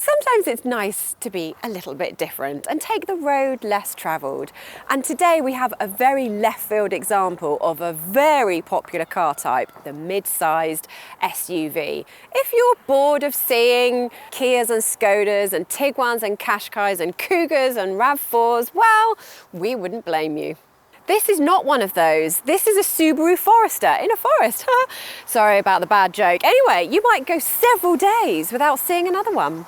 Sometimes it's nice to be a little bit different and take the road less travelled. And today we have a very left field example of a very popular car type, the mid-sized SUV. If you're bored of seeing Kias and Skodas and Tiguans and Qashqais and Cougars and RAV4s, well, we wouldn't blame you. This is not one of those. This is a Subaru Forester in a forest. Sorry about the bad joke. Anyway, you might go several days without seeing another one.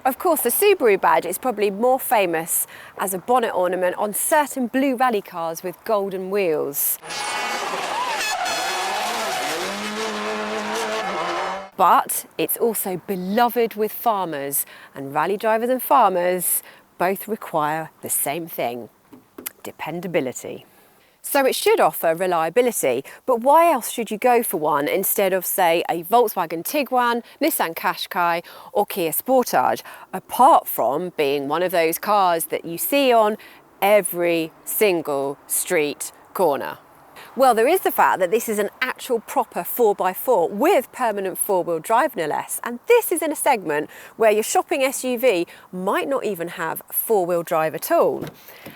Of course, the Subaru badge is probably more famous as a bonnet ornament on certain blue rally cars with golden wheels. But it's also beloved with farmers, and rally drivers and farmers both require the same thing: dependability. So it should offer reliability, but why else should you go for one instead of, say, a Volkswagen Tiguan, Nissan Qashqai or Kia Sportage, apart from being one of those cars that you see on every single street corner? Well, there is the fact that this is an actual proper 4x4 with permanent four-wheel drive, no less. And this is in a segment where your shopping SUV might not even have four-wheel drive at all.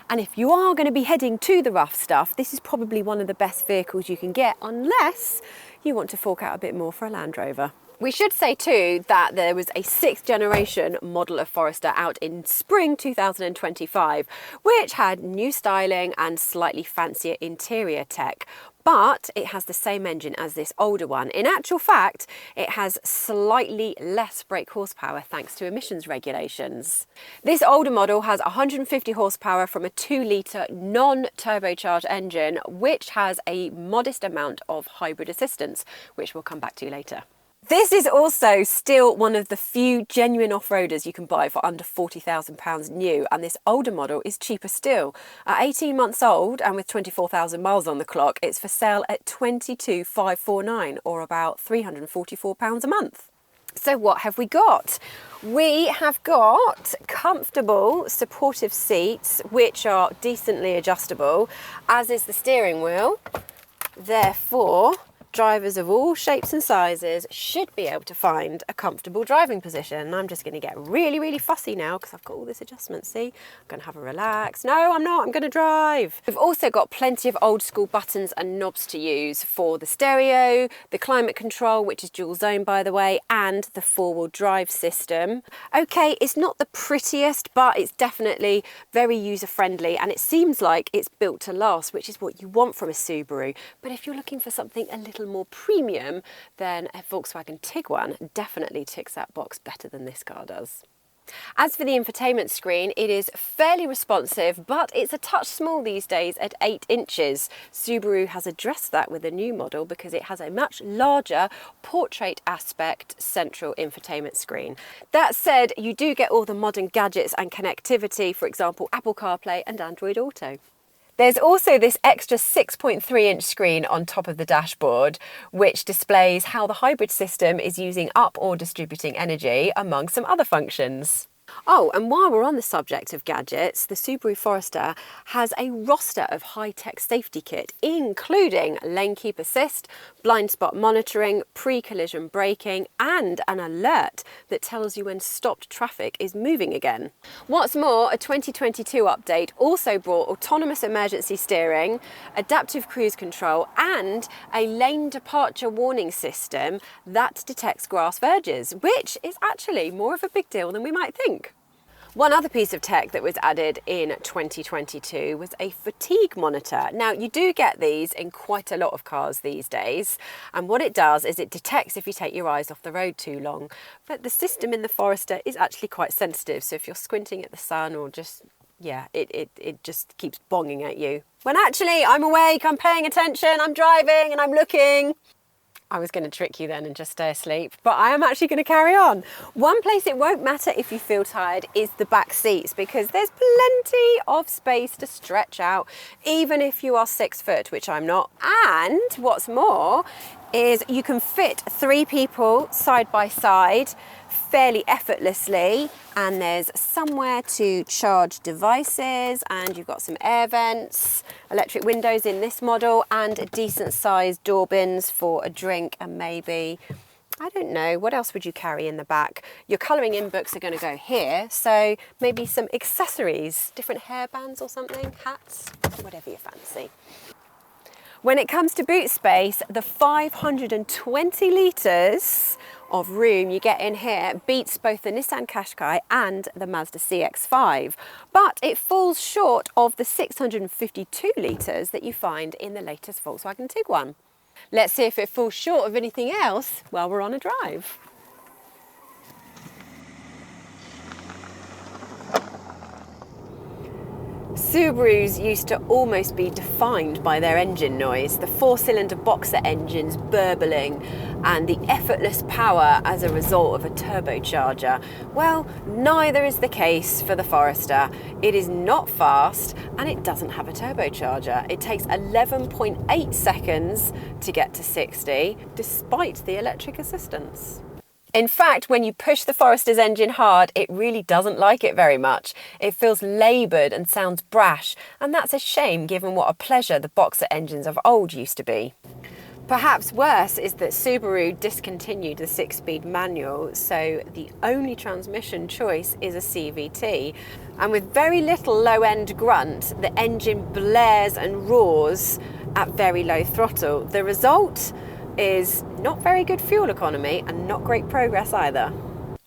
And if you are going to be heading to the rough stuff, this is probably one of the best vehicles you can get, unless you want to fork out a bit more for a Land Rover. We should say too that there was a 6th generation model of Forester out in spring 2025, which had new styling and slightly fancier interior tech. But it has the same engine as this older one. In actual fact, it has slightly less brake horsepower thanks to emissions regulations. This older model has 150 horsepower from a 2-litre non-turbocharged engine, which has a modest amount of hybrid assistance, which we'll come back to later. This is also still one of the few genuine off-roaders you can buy for under £40,000 new, and this older model is cheaper still. At 18 months old and with 24,000 miles on the clock, it's for sale at £22,549, or about £344 a month. So what have we got? We have got comfortable supportive seats, which are decently adjustable, as is the steering wheel. Therefore, drivers of all shapes and sizes should be able to find a comfortable driving position. I'm just going to get really, really fussy now because I've got all this adjustment. See, I'm going to have a relax. No, I'm not. I'm going to drive. We've also got plenty of old school buttons and knobs to use for the stereo, the climate control, which is dual zone by the way, and the four-wheel drive system. Okay, it's not the prettiest, but it's definitely very user-friendly, and it seems like it's built to last, which is what you want from a Subaru. But if you're looking for something a little more premium, then a Volkswagen Tiguan definitely ticks that box better than this car does. As for the infotainment screen, it is fairly responsive, but it's a touch small these days at 8 inches. Subaru has addressed that with a new model because it has a much larger portrait aspect central infotainment screen. That said, you do get all the modern gadgets and connectivity, for example, Apple CarPlay and Android Auto. There's also this extra 6.3-inch screen on top of the dashboard, which displays how the hybrid system is using up or distributing energy, among some other functions. Oh, and while we're on the subject of gadgets, the Subaru Forester has a roster of high-tech safety kit, including lane keep assist, blind spot monitoring, pre-collision braking, and an alert that tells you when stopped traffic is moving again. What's more, a 2022 update also brought autonomous emergency steering, adaptive cruise control, and a lane departure warning system that detects grass verges, which is actually more of a big deal than we might think. One other piece of tech that was added in 2022 was a fatigue monitor. Now, you do get these in quite a lot of cars these days, and what it does is it detects if you take your eyes off the road too long. But the system in the Forester is actually quite sensitive, so if you're squinting at the sun or just, yeah, it just keeps bonging at you. When actually, I'm awake, I'm paying attention, I'm driving and I'm looking. I was going to trick you then and just stay asleep, but I am actually going to carry on. One place it won't matter if you feel tired is the back seats, because there's plenty of space to stretch out, even if you are 6 foot, which I'm not. And what's more is you can fit 3 people side by side, fairly effortlessly, and there's somewhere to charge devices, and you've got some air vents, electric windows in this model, and a decent sized door bins for a drink, and maybe, I don't know, what else would you carry in the back? Your colouring in books are going to go here, so maybe some accessories, different hairbands or something, hats, whatever you fancy. When it comes to boot space, the 520 litres of room you get in here beats both the Nissan Qashqai and the Mazda CX-5, but it falls short of the 652 litres that you find in the latest Volkswagen Tiguan. Let's see if it falls short of anything else while we're on a drive. Subarus used to almost be defined by their engine noise, the four-cylinder boxer engines burbling and the effortless power as a result of a turbocharger. Well, neither is the case for the Forester. It is not fast and it doesn't have a turbocharger. It takes 11.8 seconds to get to 60 despite the electric assistance. In fact, when you push the Forester's engine hard, it really doesn't like it very much. It feels laboured and sounds brash, and that's a shame given what a pleasure the boxer engines of old used to be. Perhaps worse is that Subaru discontinued the 6-speed manual, so the only transmission choice is a CVT. And with very little low-end grunt, the engine blares and roars at very low throttle. The result is not very good fuel economy and not great progress either.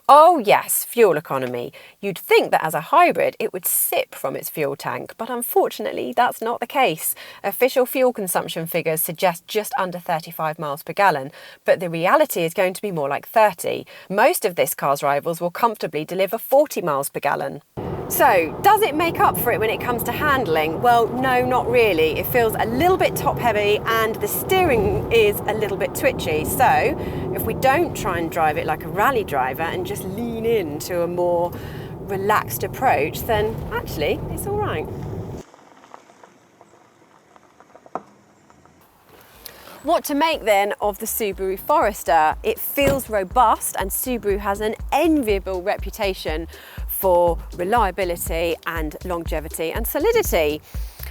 Oh yes, fuel economy. You'd think that as a hybrid it would sip from its fuel tank, but unfortunately that's not the case. Official fuel consumption figures suggest just under 35 miles per gallon, but the reality is going to be more like 30. Most of this car's rivals will comfortably deliver 40 miles per gallon. So, does it make up for it when it comes to handling? Well, no, not really. It feels a little bit top heavy and the steering is a little bit twitchy. So, if we don't try and drive it like a rally driver and just lean into a more relaxed approach, then actually it's all right. What to make then of the Subaru Forester? It feels robust, and Subaru has an enviable reputation for reliability and longevity and solidity.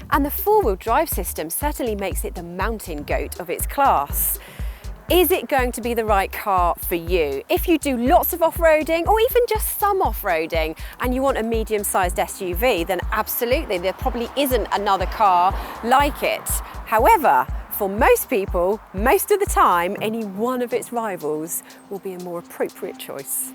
And the four-wheel drive system certainly makes it the mountain goat of its class. Is it going to be the right car for you? If you do lots of off-roading or even just some off-roading and you want a medium-sized SUV, then absolutely, there probably isn't another car like it. However, for most people, most of the time, any one of its rivals will be a more appropriate choice.